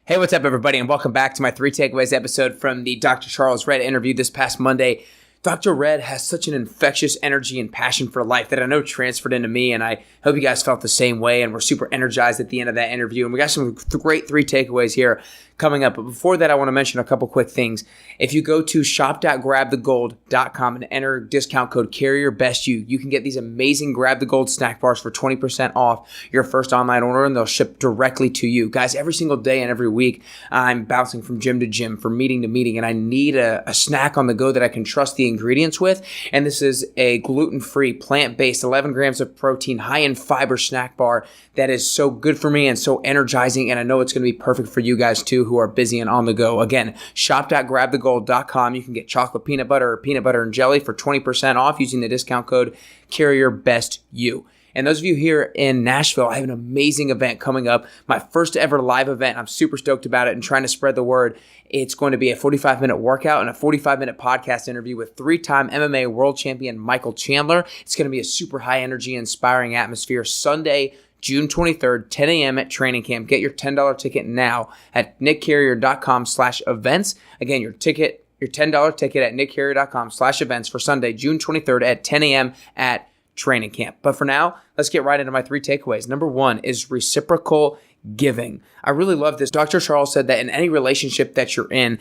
Hey, what's up, everybody, and welcome back to my 3 Takeaways episode from the Dr. Charles Redd interview this past Monday. Dr. Redd has such an infectious energy and passion for life that I know transferred into me, and I hope you guys felt the same way and were super energized at the end of that interview. And we got some great 3 takeaways here coming up. But before that, I want to mention a couple quick things. If you go to shop.grabthegold.com and enter discount code CarrierBestYou, you can get these amazing Grab the Gold snack bars for 20% off your first online order, and they'll ship directly to you. Guys, every single day and every week, I'm bouncing from gym to gym, from meeting to meeting, and I need a snack on the go that I can trust the ingredients with. And this is a gluten-free, plant-based, 11 grams of protein, high in fiber snack bar that is so good for me and so energizing. And I know it's going to be perfect for you guys too, who are busy and on the go. Again, shop.grabthegold.com. You can get chocolate peanut butter or peanut butter and jelly for 20% off using the discount code CarrierBestYou. And those of you here in Nashville, I have an amazing event coming up. My first ever live event. I'm super stoked about it and trying to spread the word. It's going to be a 45-minute workout and a 45-minute podcast interview with 3-time MMA world champion Michael Chandler. It's going to be a super high energy, inspiring atmosphere. Sunday, June 23rd, 10 a.m. at training camp. Get your $10 ticket now at nickcarrier.com/events. Again, your $10 ticket at nickcarrier.com/events for Sunday, June 23rd at 10 a.m. at training camp. But for now, let's get right into my 3 takeaways. Number 1 is reciprocal giving. I really love this. Dr. Charles said that in any relationship that you're in,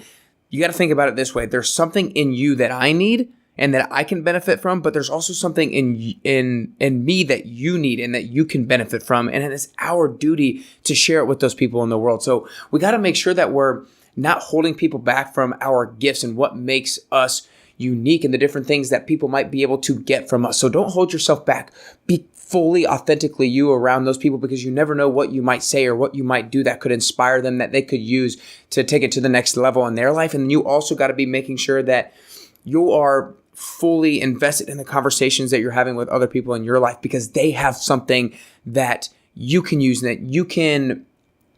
you got to think about it this way. There's something in you that I need and that I can benefit from, but there's also something in me that you need and that you can benefit from. And it's our duty to share it with those people in the world. So we got to make sure that we're not holding people back from our gifts and what makes us unique and the different things that people might be able to get from us. So don't hold yourself back. Be fully authentically you around those people, because you never know what you might say or what you might do that could inspire them, that they could use to take it to the next level in their life. And you also got to be making sure that you are fully invested in the conversations that you're having with other people in your life, because they have something that you can use and that you can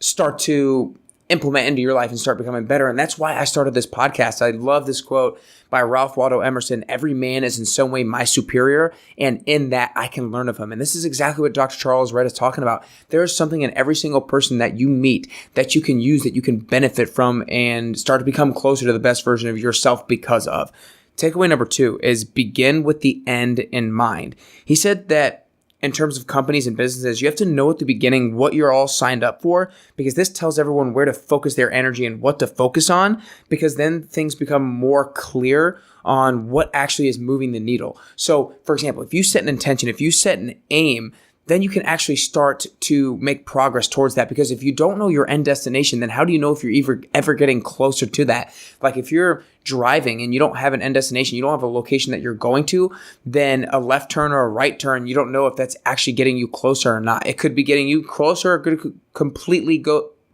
start to implement into your life and start becoming better. And that's why I started this podcast. I love this quote by Ralph Waldo Emerson: "Every man is in some way my superior, and in that I can learn of him." And this is exactly what Dr. Charles Redd is talking about. There is something in every single person that you meet that you can use, that you can benefit from, and start to become closer to the best version of yourself because of. Takeaway number 2 is begin with the end in mind. He said that in terms of companies and businesses, you have to know at the beginning what you're all signed up for, because this tells everyone where to focus their energy and what to focus on, because then things become more clear on what actually is moving the needle. So, for example, if you set an intention, if you set an aim, then you can actually start to make progress towards that. Because if you don't know your end destination, then how do you know if you're ever getting closer to that? Like if you're driving and you don't have an end destination, you don't have a location that you're going to, then a left turn or a right turn, you don't know if that's actually getting you closer or not. It could be getting you closer, or it could completely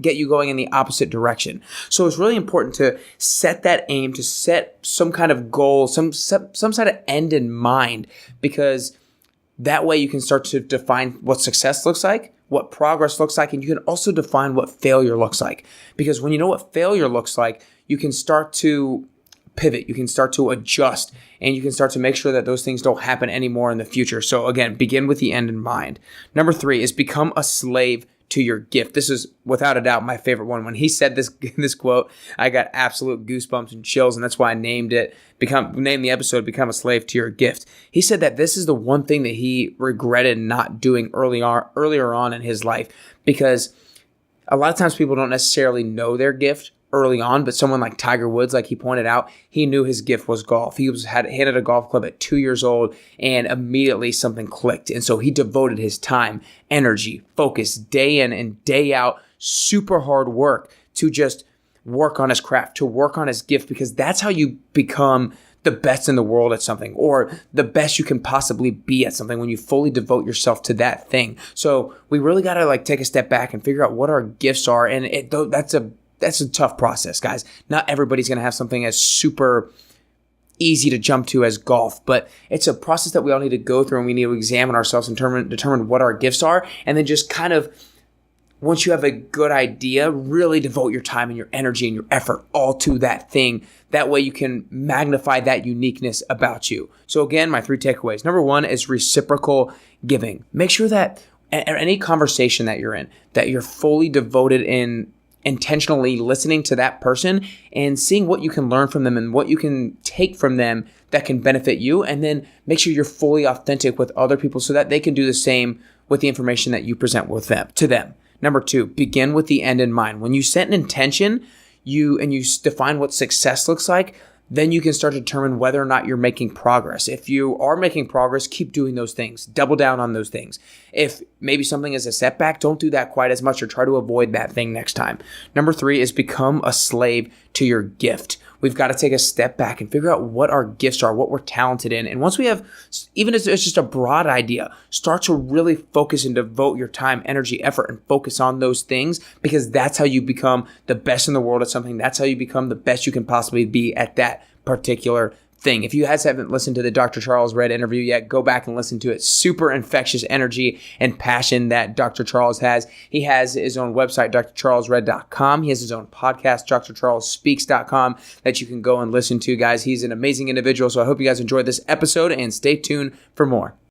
get you going in the opposite direction. So it's really important to set that aim, to set some kind of goal, some sort of end in mind, because that way you can start to define what success looks like, what progress looks like, and you can also define what failure looks like. Because when you know what failure looks like, you can start to pivot, you can start to adjust, and you can start to make sure that those things don't happen anymore in the future. So again, begin with the end in mind. Number 3 is become a slave to your gift. This is without a doubt my favorite one. When he said this quote, I got absolute goosebumps and chills, and that's why I named the episode "Become a Slave to Your Gift." He said that this is the one thing that he regretted not doing earlier on in his life, because a lot of times people don't necessarily know their gift early on, but someone like Tiger Woods, like he pointed out, he knew his gift was golf. He had handed a golf club at 2 years old, and immediately something clicked. And so he devoted his time, energy, focus, day in and day out, super hard work to just work on his craft, to work on his gift, because that's how you become the best in the world at something, or the best you can possibly be at something, when you fully devote yourself to that thing. So we really got to take a step back and figure out what our gifts are. And that's a tough process, guys. Not everybody's going to have something as super easy to jump to as golf, but it's a process that we all need to go through, and we need to examine ourselves and determine what our gifts are. And then just kind of, once you have a good idea, really devote your time and your energy and your effort all to that thing. That way you can magnify that uniqueness about you. So again, my 3 takeaways. Number 1 is reciprocal giving. Make sure that any conversation that you're in, that you're fully devoted in intentionally listening to that person and seeing what you can learn from them and what you can take from them that can benefit you. And then make sure you're fully authentic with other people so that they can do the same with the information that you present with them to them. Number 2, begin with the end in mind. When you set an intention, you define what success looks like, then you can start to determine whether or not you're making progress. If you are making progress, keep doing those things. Double down on those things. If maybe something is a setback, don't do that quite as much or try to avoid that thing next time. Number 3 is become a slave to your gift. We've got to take a step back and figure out what our gifts are, what we're talented in. And once we have, even if it's just a broad idea, start to really focus and devote your time, energy, effort, and focus on those things, because that's how you become the best in the world at something. That's how you become the best you can possibly be at that particular thing. If you guys haven't listened to the Dr. Charles Redd interview yet, go back and listen to it. Super infectious energy and passion that Dr. Charles has. He has his own website, drcharlesredd.com. He has his own podcast, drcharlesspeaks.com, that you can go and listen to, guys. He's an amazing individual. So I hope you guys enjoyed this episode and stay tuned for more.